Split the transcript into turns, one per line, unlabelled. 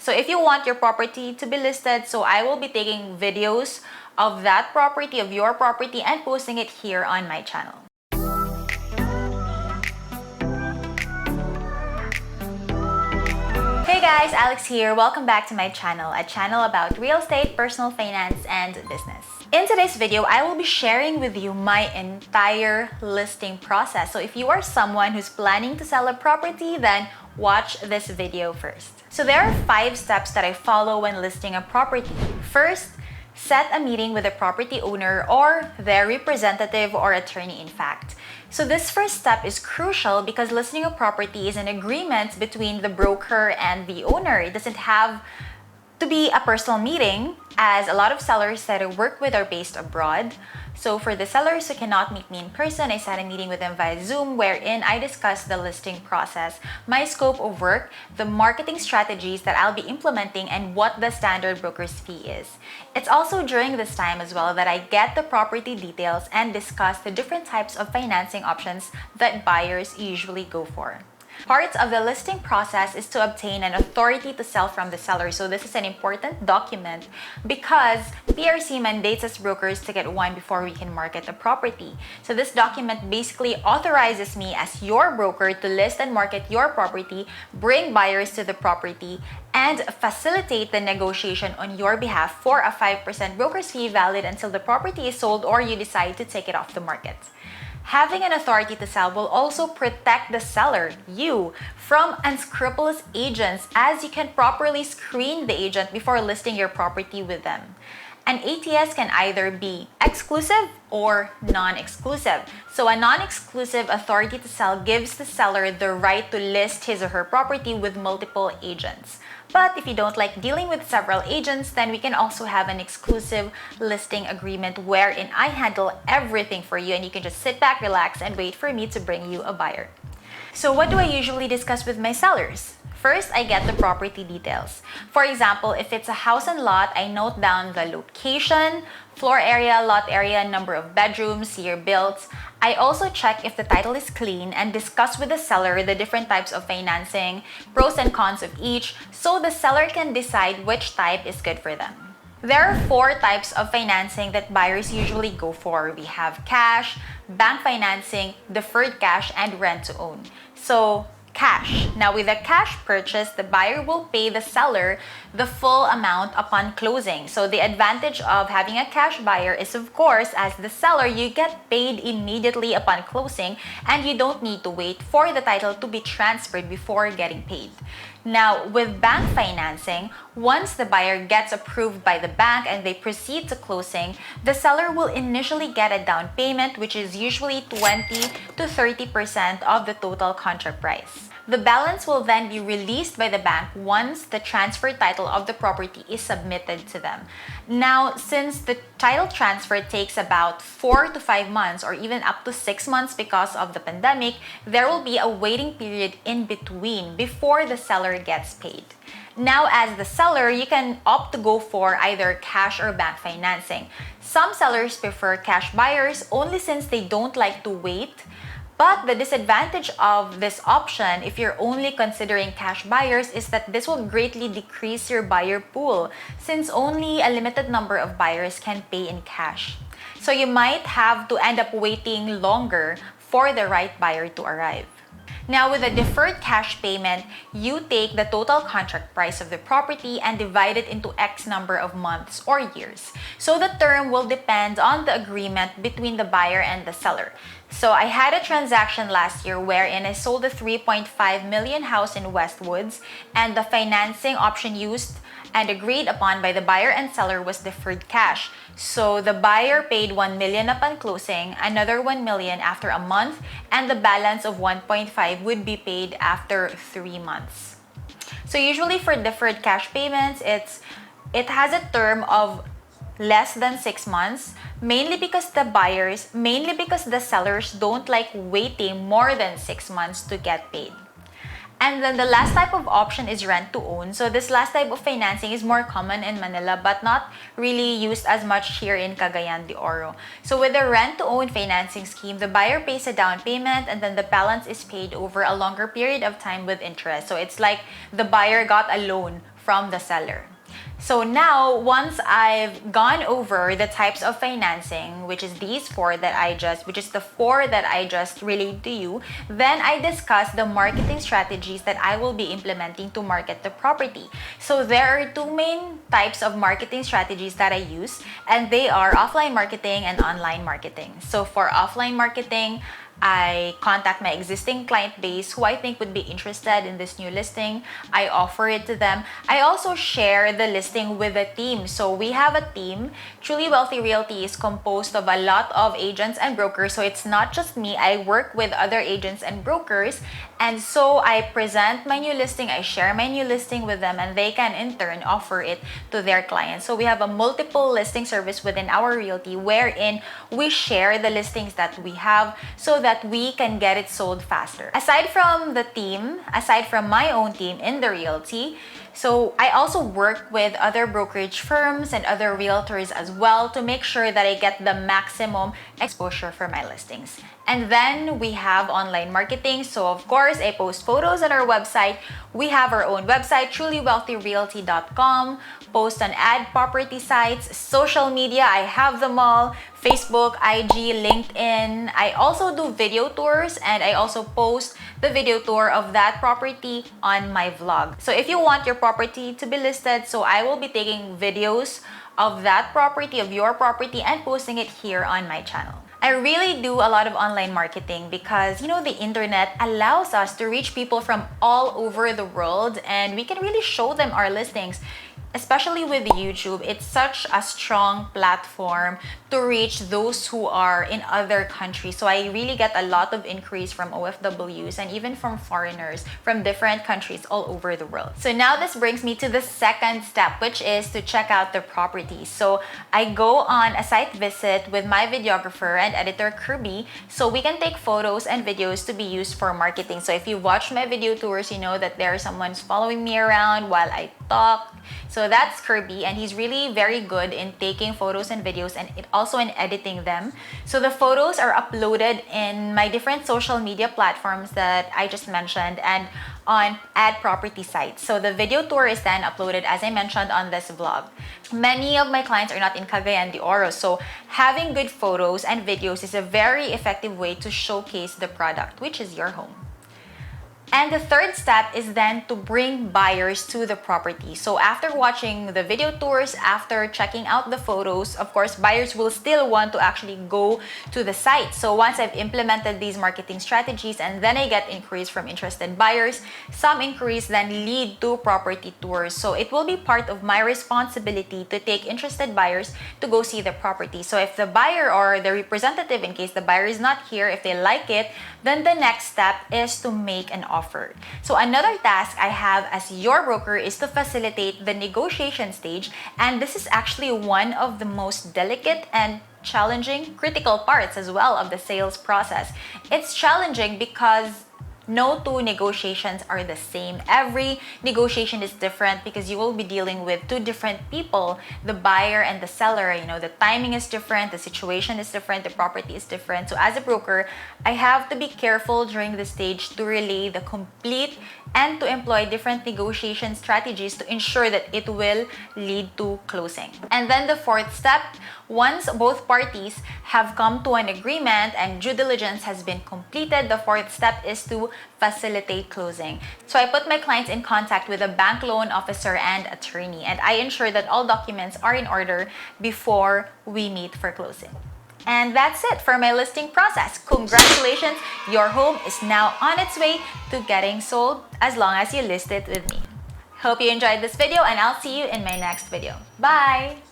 So if you want your property to be listed, so I will be taking videos of that property, of your property, and posting it here on my channel. Hey guys, Alex here. Welcome back to my channel, a channel about real estate, personal finance, and business. In today's video, I will be sharing with you my entire listing process. So if you are someone who's planning to sell a property, then watch this video first. So there are 5 steps that I follow when listing a property. First, set a meeting with the property owner or their representative or attorney, in fact. So this first step is crucial because listing a property is an agreement between the broker and the owner. It doesn't have to be a personal meeting, as a lot of sellers that I work with are based abroad. So for the sellers who cannot meet me in person, I set a meeting with them via Zoom wherein I discuss the listing process, my scope of work, the marketing strategies that I'll be implementing, and what the standard broker's fee is. It's also during this time as well that I get the property details and discuss the different types of financing options that buyers usually go for. Part of the listing process is to obtain an authority to sell from the seller. So this is an important document because PRC mandates us brokers to get one before we can market the property. So this document basically authorizes me as your broker to list and market your property, bring buyers to the property, and facilitate the negotiation on your behalf for a 5% broker's fee valid until the property is sold or you decide to take it off the market. Having an authority to sell will also protect the seller, you, from unscrupulous agents, as you can properly screen the agent before listing your property with them. An ATS can either be exclusive or non-exclusive. So a non-exclusive authority to sell gives the seller the right to list his or her property with multiple agents. But if you don't like dealing with several agents, then we can also have an exclusive listing agreement wherein I handle everything for you and you can just sit back, relax, and wait for me to bring you a buyer. So what do I usually discuss with my sellers? First, I get the property details. For example, if it's a house and lot, I note down the location, floor area, lot area, number of bedrooms, year built. I also check if the title is clean and discuss with the seller the different types of financing, pros and cons of each, so the seller can decide which type is good for them. There are 4 types of financing that buyers usually go for. We have cash, bank financing, deferred cash, and rent to own. So, cash. Now, with a cash purchase, the buyer will pay the seller the full amount upon closing. So the advantage of having a cash buyer is, of course, as the seller, you get paid immediately upon closing and you don't need to wait for the title to be transferred before getting paid. Now, with bank financing, once the buyer gets approved by the bank and they proceed to closing, the seller will initially get a down payment, which is usually 20 to 30% of the total contract price. The balance will then be released by the bank once the transfer title of the property is submitted to them. Now, since the title transfer takes about 4 to 5 months or even up to 6 months because of the pandemic, there will be a waiting period in between before the seller gets paid. Now, as the seller, you can opt to go for either cash or bank financing. Some sellers prefer cash buyers only since they don't like to wait. But the disadvantage of this option, if you're only considering cash buyers, is that this will greatly decrease your buyer pool since only a limited number of buyers can pay in cash. So you might have to end up waiting longer for the right buyer to arrive. Now, with a deferred cash payment, you take the total contract price of the property and divide it into X number of months or years. So the term will depend on the agreement between the buyer and the seller. So I had a transaction last year wherein I sold a 3.5 million house in Westwoods, and the financing option used and agreed upon by the buyer and seller was deferred cash. So the buyer paid 1 million upon closing, another 1 million after a month, and the balance of 1.5 would be paid after 3 months. So usually for deferred cash payments, it has a term of less than 6 months, mainly because the sellers don't like waiting more than 6 months to get paid. And then the last type of option is rent to own. So this last type of financing is more common in Manila but not really used as much here in Cagayan de Oro. So with the rent to own financing scheme, the buyer pays a down payment and then the balance is paid over a longer period of time with interest. So it's like the buyer got a loan from the seller. So now, once I've gone over the types of financing, which is the four that I just relayed to you, then I discuss the marketing strategies that I will be implementing to market the property. So there are two main types of marketing strategies that I use, and they are offline marketing and online marketing. So for offline marketing, I contact my existing client base who I think would be interested in this new listing. I offer it to them. I also share the listing with a team. So we have a team. Truly Wealthy Realty is composed of a lot of agents and brokers. So it's not just me. I work with other agents and brokers. And so I present my new listing. I share my new listing with them, and they can in turn offer it to their clients. So we have a multiple listing service within our realty wherein we share the listings that we have so that we can get it sold faster. Aside from my own team in the realty, so I also work with other brokerage firms and other realtors as well to make sure that I get the maximum exposure for my listings. And then we have online marketing. So of course, I post photos on our website. We have our own website, trulywealthyrealty.com, post on ad property sites, social media, I have them all, Facebook, IG, LinkedIn. I also do video tours, and I also post the video tour of that property on my vlog. So if you want your property to be listed, so I will be taking videos of that property, of your property, and posting it here on my channel. I really do a lot of online marketing because, the internet allows us to reach people from all over the world, and we can really show them our listings. Especially with YouTube, it's such a strong platform to reach those who are in other countries. So I really get a lot of inquiries from OFWs and even from foreigners from different countries all over the world. So now this brings me to the second step, which is to check out the properties. So I go on a site visit with my videographer and editor Kirby, so we can take photos and videos to be used for marketing. So if you watch my video tours, you know that there's someone's following me around while I talk. So that's Kirby, and he's really very good in taking photos and videos and also in editing them. So the photos are uploaded in my different social media platforms that I just mentioned and on ad property sites. So the video tour is then uploaded, as I mentioned, on this vlog. Many of my clients are not in Cagayan de Oro, so having good photos and videos is a very effective way to showcase the product, which is your home. And the third step is then to bring buyers to the property. So after watching the video tours, after checking out the photos, of course, buyers will still want to actually go to the site. So once I've implemented these marketing strategies and then I get inquiries from interested buyers, some inquiries then lead to property tours. So it will be part of my responsibility to take interested buyers to go see the property. So if the buyer or the representative, in case the buyer is not here, if they like it, then the next step is to make an offer. So another task I have as your broker is to facilitate the negotiation stage, and this is actually one of the most delicate and challenging, critical parts as well of the sales process. It's challenging because no two negotiations are the same. Every negotiation is different because you will be dealing with two different people, the buyer and the seller. The timing is different, the situation is different, the property is different. So as a broker, I have to be careful during this stage to relay the complete and to employ different negotiation strategies to ensure that it will lead to closing. And then the fourth step, once both parties have come to an agreement and due diligence has been completed, the fourth step is to facilitate closing. So I put my clients in contact with a bank loan officer and attorney, and I ensure that all documents are in order before we meet for closing. And that's it for my listing process. Congratulations, your home is now on its way to getting sold as long as you list it with me. Hope you enjoyed this video, and I'll see you in my next video. Bye!